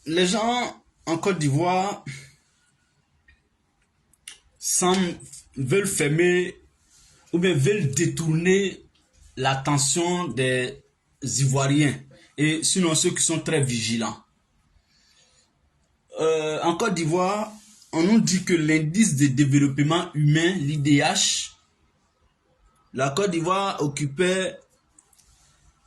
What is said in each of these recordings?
les gens en Côte d'Ivoire veulent fermer ou bien veulent détourner l'attention des Ivoiriens et sinon ceux qui sont très vigilants. En Côte d'Ivoire, on nous dit que l'indice de développement humain, l'IDH, la Côte d'Ivoire occupait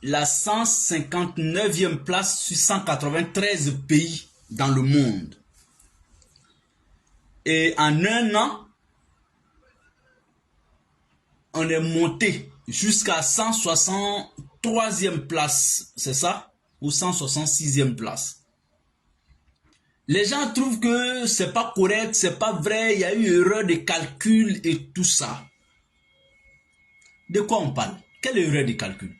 la 159e place sur 193 pays dans le monde. Et en un an, on est monté jusqu'à 163e place, c'est ça? Ou 166e place. Les gens trouvent que c'est pas correct, c'est pas vrai, il y a eu erreur de calcul et tout ça. De quoi on parle? Quelle erreur de calcul?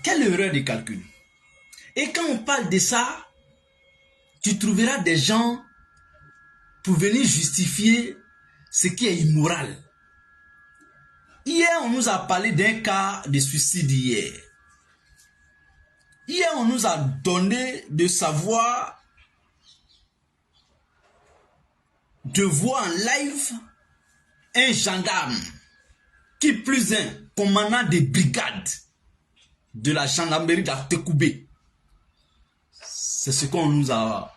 Quelle erreur de calcul? Et quand on parle de ça, tu trouveras des gens pour venir justifier ce qui est immoral. Hier, on nous a parlé d'un cas de suicide hier. Hier, on nous a donné de savoir, de voir en live un gendarme, qui plus un commandant de brigade de la gendarmerie d'Artekoubé. C'est ce qu'on nous a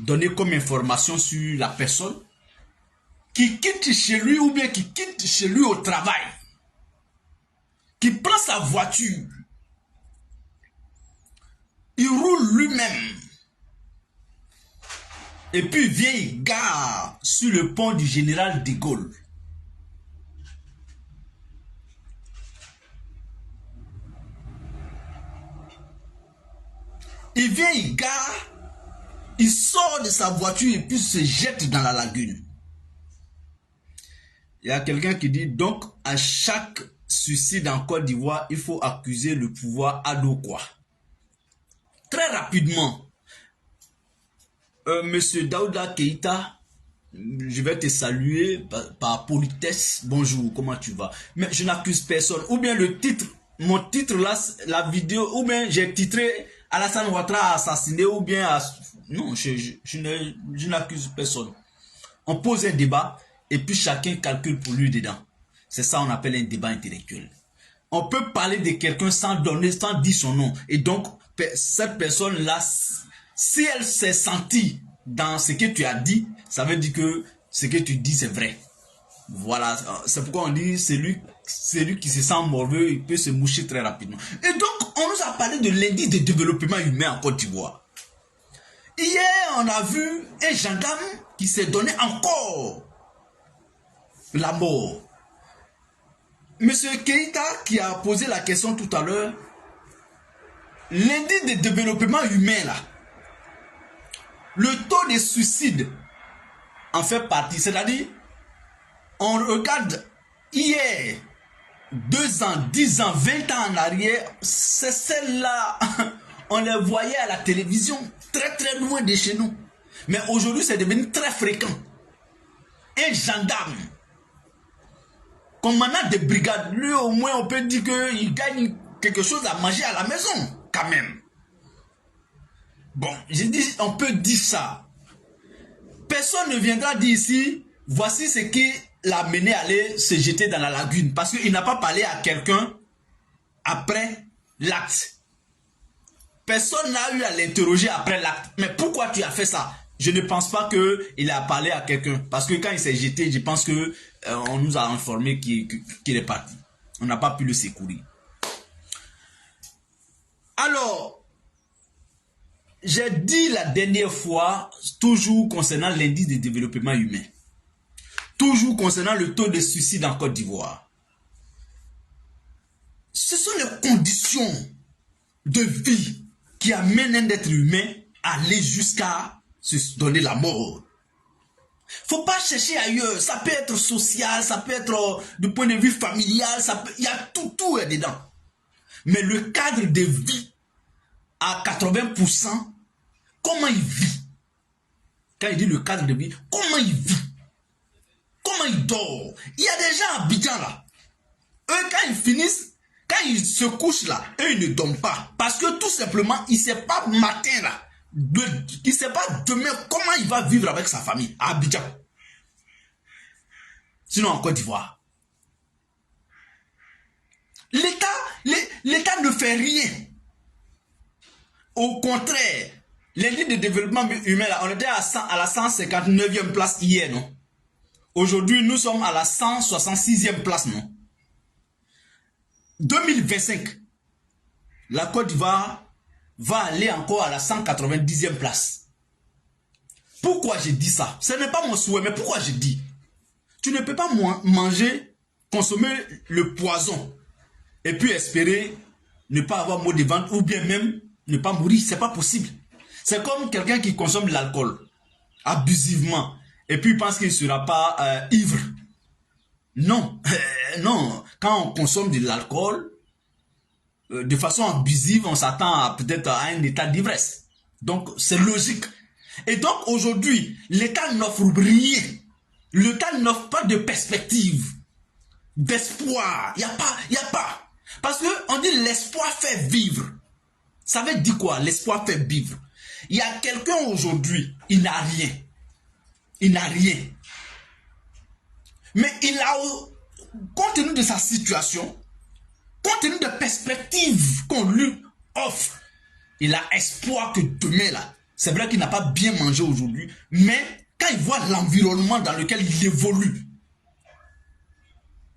donné comme information sur la personne qui quitte chez lui ou bien qui quitte chez lui au travail, qui prend sa voiture, il roule lui-même et puis vient il gare sur le pont du général de Gaulle. Il vient il gare, il sort de sa voiture et puis se jette dans la lagune. Il y a quelqu'un qui dit donc à chaque suicide en Côte d'Ivoire, il faut accuser le pouvoir Adokwa. Très rapidement, Monsieur Daouda Keïta, je vais te saluer par politesse. Bonjour, comment tu vas? Mais je n'accuse personne. Ou bien le titre, mon titre là, la vidéo, ou bien j'ai titré Alassane Ouattara assassiné, ou bien... Non, je n'accuse personne. On pose un débat et puis chacun calcule pour lui dedans. C'est ça on appelle un débat intellectuel. On peut parler de quelqu'un sans dire son nom. Et donc, cette personne-là, si elle s'est sentie dans ce que tu as dit, ça veut dire que ce que tu dis, c'est vrai. Voilà, c'est pourquoi on dit celui qui se sent morveux, il peut se moucher très rapidement. Et donc, on nous a parlé de l'indice de développement humain en Côte d'Ivoire. Hier, on a vu un gendarme qui s'est donné encore la mort. Monsieur Keïta, qui a posé la question tout à l'heure, l'indice de développement humain, là, le taux de suicide en fait partie. C'est-à-dire, on regarde hier, 2 ans, 10 ans, 20 ans en arrière, c'est celle-là, on les voyait à la télévision, très très loin de chez nous. Mais aujourd'hui, c'est devenu très fréquent. Un gendarme, commandant de brigade, lui au moins on peut dire qu'il gagne quelque chose à manger à la maison, quand même. Bon, j'ai dit, on peut dire ça. Personne ne viendra dire ici, voici ce qui l'a mené à aller se jeter dans la lagune. Parce qu'il n'a pas parlé à quelqu'un après l'acte. Personne n'a eu à l'interroger après l'acte. Mais pourquoi tu as fait ça? Je ne pense pas qu'il a parlé à quelqu'un. Parce que quand il s'est jeté, je pense que on nous a informé qu'il est parti. On n'a pas pu le secourir. Alors, j'ai dit la dernière fois, toujours concernant l'indice de développement humain, toujours concernant le taux de suicide en Côte d'Ivoire. Ce sont les conditions de vie qui amènent un être humain à aller jusqu'à se donner la mort. Faut pas chercher ailleurs. Ça peut être social, ça peut être du point de vue familial, il y a tout est dedans. Mais le cadre de vie à 80%, comment il vit? Quand il dit le cadre de vie, comment il vit? Comment il dort? Il y a des gens à Abidjan là. Eux, quand quand il se couche là, et il ne dort pas, parce que tout simplement, il ne sait pas matin là, il ne sait pas demain comment il va vivre avec sa famille à Abidjan. Sinon en Côte d'Ivoire. L'État ne fait rien. Au contraire, l'indice de développement humain, là, on était à la 159e place hier, non? Aujourd'hui, nous sommes à la 166e place, non? 2025, la Côte d'Ivoire va aller encore à la 190e place. Pourquoi je dis ça? Ce n'est pas mon souhait, mais pourquoi je dis? Tu ne peux pas manger, consommer le poison et puis espérer ne pas avoir maux de ventre ou bien même ne pas mourir. Ce n'est pas possible. C'est comme quelqu'un qui consomme de l'alcool abusivement et puis pense qu'il ne sera pas ivre. Non, non. Quand on consomme de l'alcool, de façon abusive, on s'attend peut-être à un état d'ivresse. Donc, c'est logique. Et donc, aujourd'hui, l'État n'offre rien. L'État n'offre pas de perspective, d'espoir. Il n'y a pas. Parce qu'on dit l'espoir fait vivre. Ça veut dire quoi, l'espoir fait vivre? Il y a quelqu'un aujourd'hui, il n'a rien. Il n'a rien. Mais il a, compte tenu de sa situation, compte tenu des perspectives qu'on lui offre, il a espoir que demain, là, c'est vrai qu'il n'a pas bien mangé aujourd'hui, mais quand il voit l'environnement dans lequel il évolue,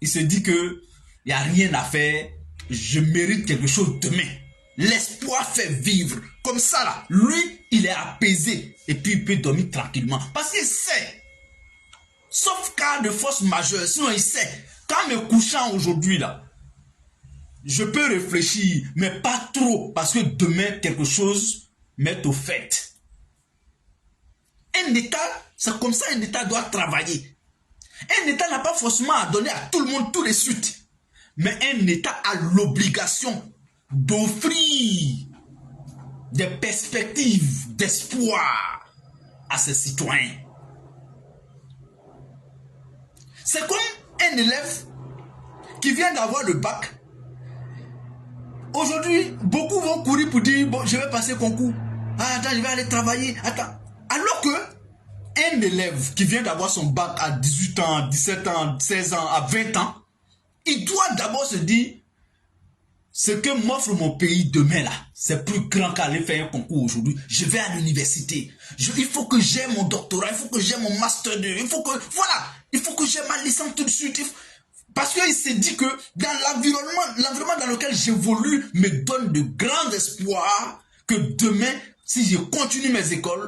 il se dit que il n'y a rien à faire, je mérite quelque chose demain. L'espoir fait vivre. Comme ça, là, lui, il est apaisé et puis il peut dormir tranquillement. Parce qu'il sait, sauf cas de force majeure, sinon il sait, quand me couchant aujourd'hui, là, je peux réfléchir, mais pas trop, parce que demain, quelque chose m'est au fait. Un État, c'est comme ça un État doit travailler. Un État n'a pas forcément à donner à tout le monde tout de suite. Mais un État a l'obligation d'offrir des perspectives d'espoir à ses citoyens. C'est comme un élève qui vient d'avoir le bac. Aujourd'hui, beaucoup vont courir pour dire, bon, je vais passer concours. Ah, attends, je vais aller travailler. Attends. Alors que un élève qui vient d'avoir son bac à 18 ans, 17 ans, 16 ans, à 20 ans, il doit d'abord se dire, ce que m'offre mon pays demain là, c'est plus grand qu'aller faire un concours aujourd'hui. Je vais à l'université. Il faut que j'aie mon doctorat, il faut que j'aie mon master 2, il faut que, voilà, il faut que j'aie ma licence tout de suite. Parce qu'il s'est dit que dans l'environnement dans lequel j'évolue me donne de grands espoirs que demain, si je continue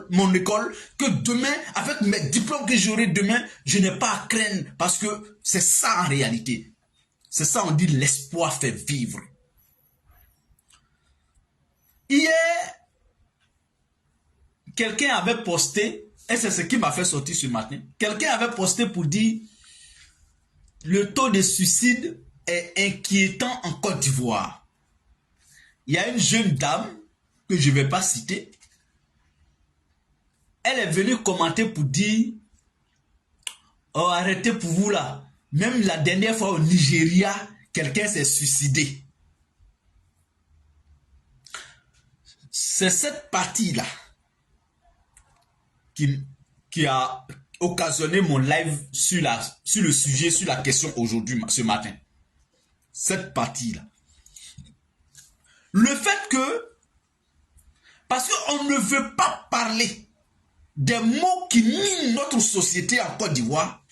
mon école, que demain, avec mes diplômes que j'aurai demain, je n'ai pas à craindre. Parce que c'est ça en réalité. C'est ça, on dit l'espoir fait vivre. Hier, quelqu'un avait posté, et c'est ce qui m'a fait sortir ce matin, quelqu'un avait posté pour dire le taux de suicide est inquiétant en Côte d'Ivoire. Il y a une jeune dame que je ne vais pas citer. Elle est venue commenter pour dire oh, arrêtez pour vous là. Même la dernière fois au Nigeria, quelqu'un s'est suicidé. C'est cette partie-là qui a occasionné mon live sur le sujet, sur la question aujourd'hui, ce matin. Cette partie-là. Le fait que, parce qu'on ne veut pas parler des mots qui minent notre société en Côte d'Ivoire,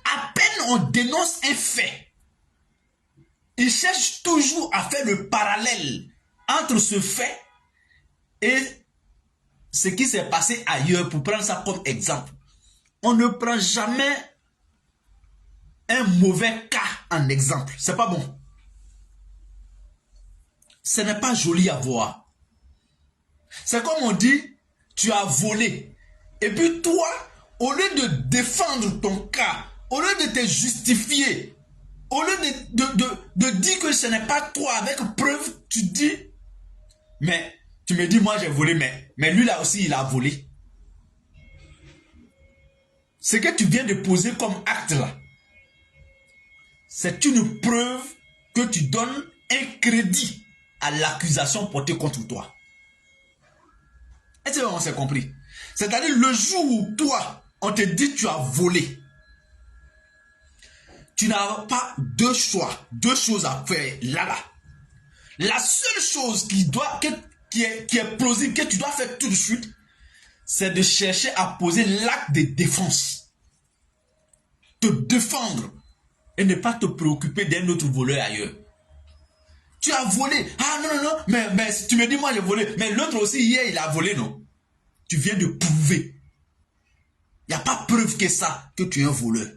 à peine on dénonce un fait, ils cherchent toujours à faire le parallèle entre ce fait et ce qui s'est passé ailleurs pour prendre ça comme exemple. On ne prend jamais un mauvais cas en exemple. C'est pas bon. Ce n'est pas joli à voir. C'est comme on dit, tu as volé. Et puis toi, au lieu de défendre ton cas, au lieu de te justifier, au lieu de dire que ce n'est pas toi avec preuve, tu dis, mais tu me dis, moi j'ai volé, mais lui là aussi il a volé. Ce que tu viens de poser comme acte là, c'est une preuve que tu donnes un crédit à l'accusation portée contre toi. Est-ce qu'on s'est compris? C'est-à-dire le jour où toi, on te dit que tu as volé, tu n'as pas deux choix, deux choses à faire là-bas. La seule chose qui est plausible, que tu dois faire tout de suite, c'est de chercher à poser l'acte de défense. Te défendre et ne pas te préoccuper d'un autre voleur ailleurs. Tu as volé. Ah non, mais tu me dis moi j'ai volé. Mais l'autre aussi hier il a volé, non? Tu viens de prouver. Il n'y a pas preuve que ça, que tu es un voleur.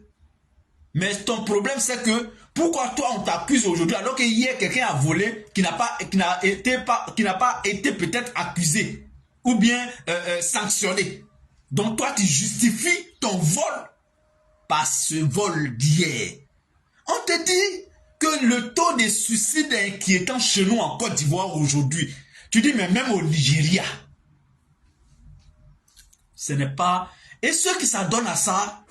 Mais ton problème c'est que, pourquoi toi on t'accuse aujourd'hui alors que hier quelqu'un a volé qui n'a pas été peut-être accusé ou bien sanctionné. Donc toi tu justifies ton vol par ce vol d'hier. On te dit que le taux de suicide est inquiétant chez nous en Côte d'Ivoire aujourd'hui. Tu dis mais même au Nigeria. Ce n'est pas... Et ceux qui s'adonnent à ça,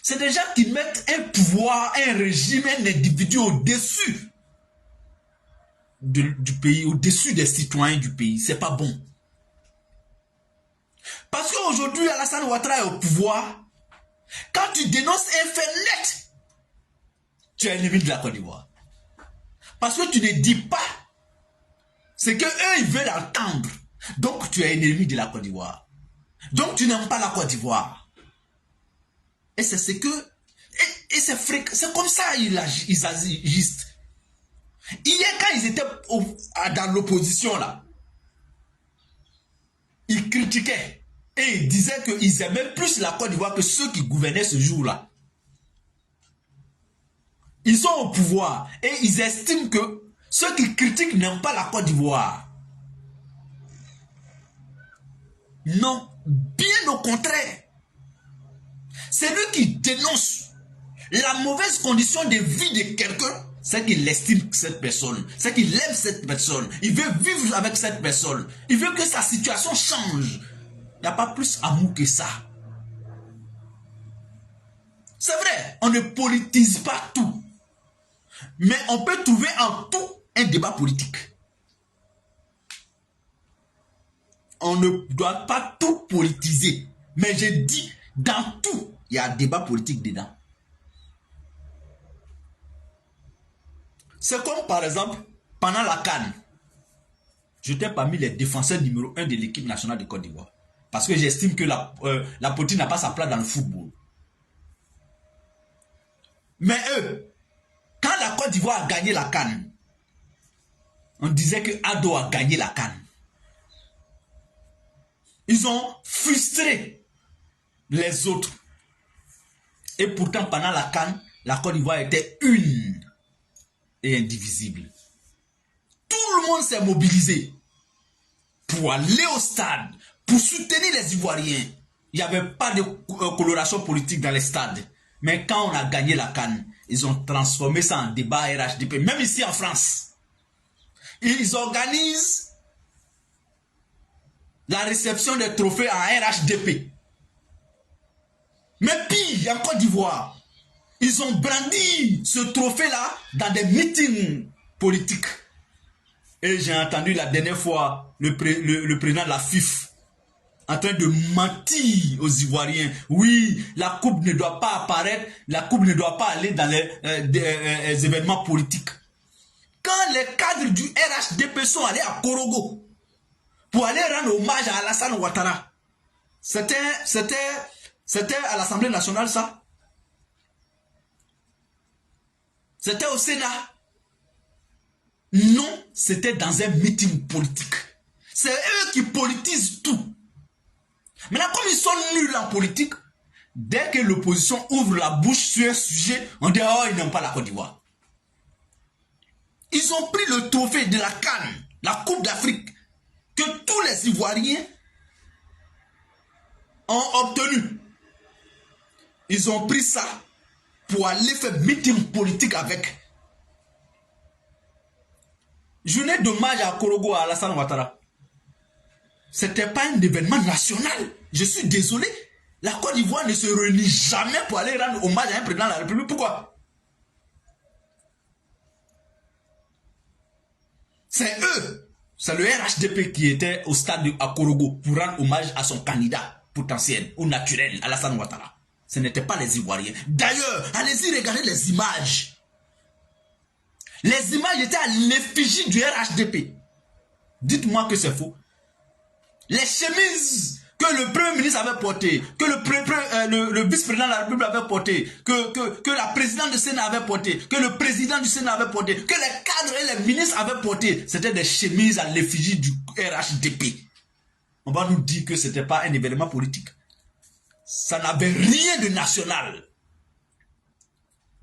c'est des gens qui mettent un pouvoir, un régime, un individu au-dessus du pays, au-dessus des citoyens du pays. C'est pas bon. Parce qu'aujourd'hui, Alassane Ouattara est au pouvoir. Quand tu dénonces un fait net, tu es ennemi de la Côte d'Ivoire. Parce que tu ne dis pas ce qu'eux, ils veulent entendre. Donc, tu es ennemi de la Côte d'Ivoire. Donc, tu n'aimes pas la Côte d'Ivoire. Et c'est ce que... Et c'est comme ça ils agissent. Hier, quand ils étaient dans l'opposition, là, ils critiquaient. Et ils disaient qu'ils aimaient plus la Côte d'Ivoire que ceux qui gouvernaient ce jour-là. Ils sont au pouvoir. Et ils estiment que ceux qui critiquent n'aiment pas la Côte d'Ivoire. Non, bien au contraire. C'est lui qui dénonce la mauvaise condition de vie de quelqu'un. C'est qu'il estime cette personne. C'est qu'il aime cette personne. Il veut vivre avec cette personne. Il veut que sa situation change. Il n'y a pas plus amour que ça. C'est vrai, on ne politise pas tout. Mais on peut trouver en tout un débat politique. On ne doit pas tout politiser. Mais j'ai dit, dans tout, il y a un débat politique dedans. C'est comme par exemple, pendant la CAN, j'étais parmi les défenseurs numéro 1 de l'équipe nationale de Côte d'Ivoire. Parce que j'estime que la politique n'a pas sa place dans le football. Mais eux, quand la Côte d'Ivoire a gagné la CAN, on disait que Ado a gagné la CAN. Ils ont frustré les autres. Et pourtant, pendant la CAN, la Côte d'Ivoire était une et indivisible. Tout le monde s'est mobilisé pour aller au stade, pour soutenir les Ivoiriens. Il n'y avait pas de coloration politique dans les stades. Mais quand on a gagné la CAN, ils ont transformé ça en débat RHDP. Même ici en France, ils organisent la réception des trophées en RHDP. Mais pire, en Côte d'Ivoire, ils ont brandi ce trophée-là dans des meetings politiques. Et j'ai entendu la dernière fois le président de la FIF en train de mentir aux Ivoiriens. Oui, la coupe ne doit pas apparaître, la coupe ne doit pas aller dans les événements politiques. Quand les cadres du RHDP sont allés à Korogo pour aller rendre hommage à Alassane Ouattara, c'était à l'Assemblée nationale ça? C'était au Sénat? Non, c'était dans un meeting politique. C'est eux qui politisent tout. Maintenant, comme ils sont nuls en politique, dès que l'opposition ouvre la bouche sur un sujet, on dit « Oh, ils n'aiment pas la Côte d'Ivoire ». Ils ont pris le trophée de la CAN, la Coupe d'Afrique, que tous les Ivoiriens ont obtenu. Ils ont pris ça pour aller faire meeting politique avec. Journée d'hommage à Korogo, à Alassane Ouattara. Ce n'était pas un événement national. Je suis désolé. La Côte d'Ivoire ne se réunit jamais pour aller rendre hommage à un président de la République. Pourquoi? C'est eux. C'est le RHDP qui était au stade de Akorogo pour rendre hommage à son candidat potentiel ou naturel, Alassane Ouattara. Ce n'était pas les Ivoiriens. D'ailleurs, allez-y regarder les images. Les images étaient à l'effigie du RHDP. Dites-moi que c'est faux. Les chemises que le Premier ministre avait portées, que le vice-président de la République avait portées, que la présidente du Sénat avait portées, que le président du Sénat avait portées, que les cadres et les ministres avaient portées, c'était des chemises à l'effigie du RHDP. On va nous dire que ce n'était pas un événement politique. Ça n'avait rien de national.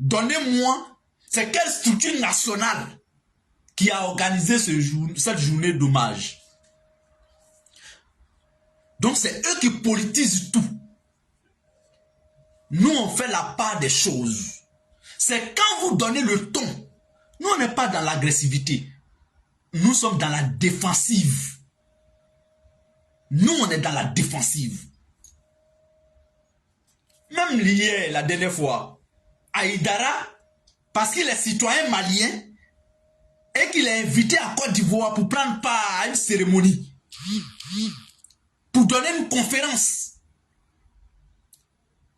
Donnez-moi, c'est quelle structure nationale qui a organisé cette journée d'hommage? Donc c'est eux qui politisent tout. Nous on fait la part des choses. C'est quand vous donnez le ton. Nous on n'est pas dans l'agressivité. Nous sommes dans la défensive. Nous on est dans la défensive. Même hier, la dernière fois, Aïdara, parce qu'il est citoyen malien et qu'il est invité à Côte d'Ivoire pour prendre part à une cérémonie, pour donner une conférence.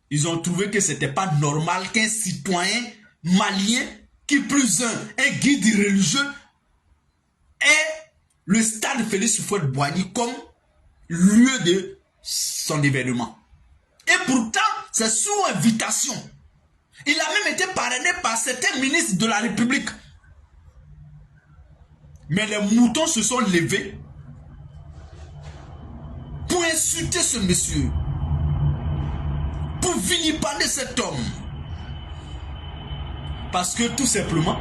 Ils ont trouvé que ce n'était pas normal qu'un citoyen malien, qui plus un guide religieux, ait le stade Félix Houphouët-Boigny comme lieu de son événement. Et pourtant, c'est sous invitation. Il a même été parrainé par certains ministres de la République. Mais les moutons se sont levés pour insulter ce monsieur, pour vilipender cet homme. Parce que tout simplement,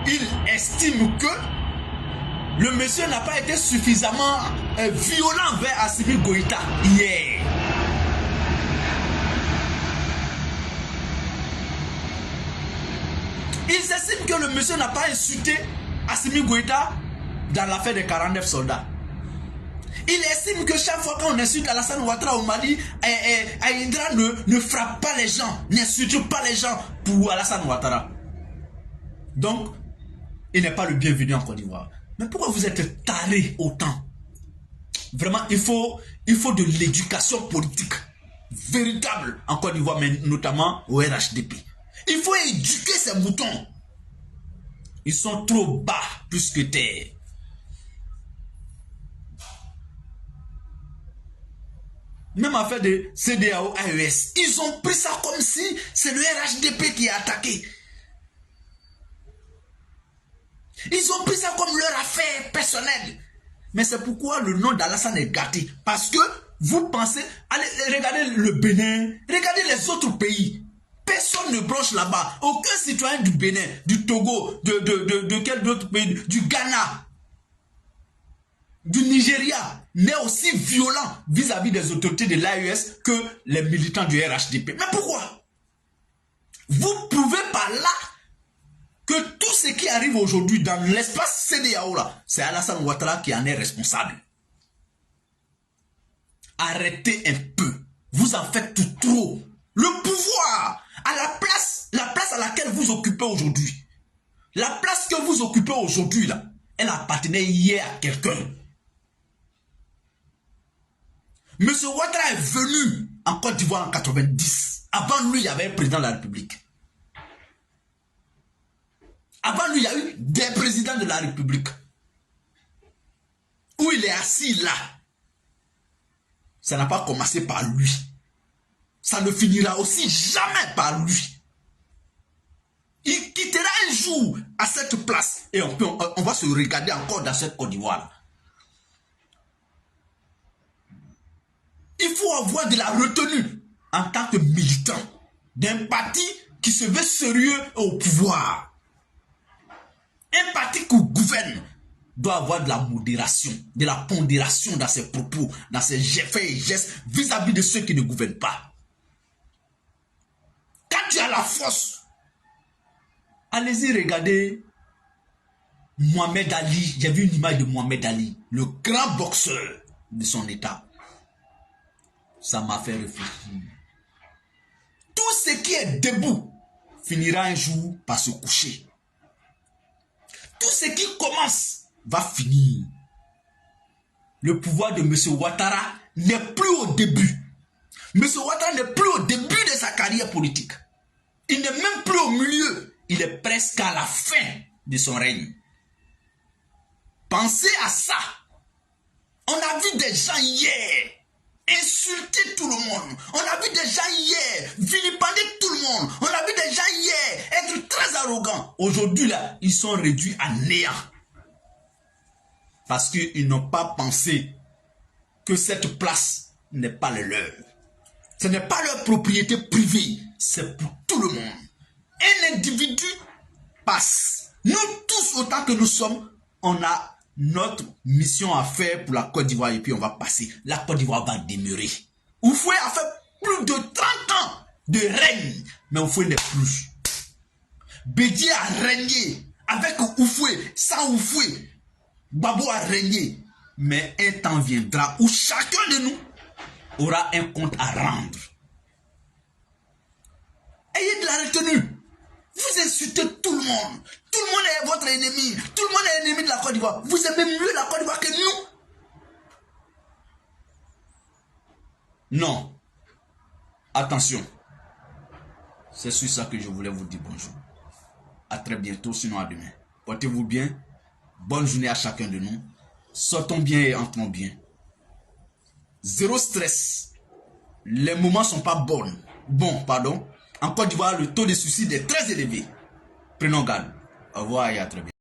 il estime que le monsieur n'a pas été suffisamment violent vers Assimi Goïta hier. Ils estiment que le monsieur n'a pas insulté Assimi Goïta dans l'affaire des 49 soldats. Il estime que chaque fois qu'on insulte Alassane Ouattara au Mali, Aïdara ne frappe pas les gens, n'insulte pas les gens pour Alassane Ouattara. Donc, il n'est pas le bienvenu en Côte d'Ivoire. Mais pourquoi vous êtes tarés autant? Vraiment, il faut de l'éducation politique véritable en Côte d'Ivoire, mais notamment au RHDP. Il faut éduquer ces moutons. Ils sont trop bas plus que terre. Même affaire de CEDEAO, AES, ils ont pris ça comme si c'est le RHDP qui a attaqué. Ils ont pris ça comme leur affaire personnelle. Mais c'est pourquoi le nom d'Alassane est gâté. Parce que vous pensez, allez, regardez le Bénin, regardez les autres pays. Personne ne bronche là-bas. Aucun citoyen du Bénin, du Togo, de quel autre pays, du Ghana, du Nigeria, n'est aussi violent vis-à-vis des autorités de l'AES que les militants du RHDP. Mais pourquoi? Vous prouvez par là que tout ce qui arrive aujourd'hui dans l'espace CEDEAO là, c'est Alassane Ouattara qui en est responsable. Arrêtez un peu. Vous en faites tout trop. Le pouvoir, à la place à laquelle vous occupez aujourd'hui, la place que vous occupez aujourd'hui là, elle appartenait hier à quelqu'un. Monsieur Ouattara est venu en Côte d'Ivoire en 90. Avant lui, il y avait un président de la République. Avant lui, il y a eu des présidents de la République. Où il est assis là. Ça n'a pas commencé par lui. Ça ne finira aussi jamais par lui. Il quittera un jour à cette place. Et on va se regarder encore dans cette Côte d'Ivoire. Il faut avoir de la retenue en tant que militant d'un parti qui se veut sérieux au pouvoir. Un parti qui gouverne doit avoir de la modération, de la pondération dans ses propos, dans ses faits et gestes vis-à-vis de ceux qui ne gouvernent pas. Quand tu as la force, allez-y regarder Mohamed Ali. J'ai vu une image de Mohamed Ali, le grand boxeur de son état. Ça m'a fait réfléchir. Tout ce qui est debout finira un jour par se coucher. Tout ce qui commence va finir. Le pouvoir de M. Ouattara n'est plus au début. M. Ouattara n'est plus au début de sa carrière politique. Il n'est même plus au milieu. Il est presque à la fin de son règne. Pensez à ça. On a vu des gens hier insulter tout le monde. On a vu des gens hier vilipender tout le monde. On a vu des gens hier être très arrogants. Aujourd'hui, là, ils sont réduits à néant. Parce qu'ils n'ont pas pensé que cette place n'est pas le leur. Ce n'est pas leur propriété privée. C'est pour tout le monde. Un individu passe. Nous tous, autant que nous sommes, on a notre mission à faire pour la Côte d'Ivoire et puis on va passer. La Côte d'Ivoire va demeurer. Oufoué a fait plus de 30 ans de règne, mais Oufoué n'est plus. Bédié a régné avec Oufoué, sans Oufoué. Babo a régné. Mais un temps viendra où chacun de nous aura un compte à rendre. Ayez de la retenue. Vous insultez tout le monde. Tout le monde est votre ennemi. Tout le monde est ennemi de la Côte d'Ivoire. Vous aimez mieux la Côte d'Ivoire que nous. Non. Attention. C'est sur ça que je voulais vous dire bonjour. À très bientôt, sinon à demain. Portez-vous bien. Bonne journée à chacun de nous. Sortons bien et entrons bien. Zéro stress. Les moments ne sont pas bons. En Côte d'Ivoire, le taux de suicide est très élevé. Prenons garde. Au revoir et à très bientôt.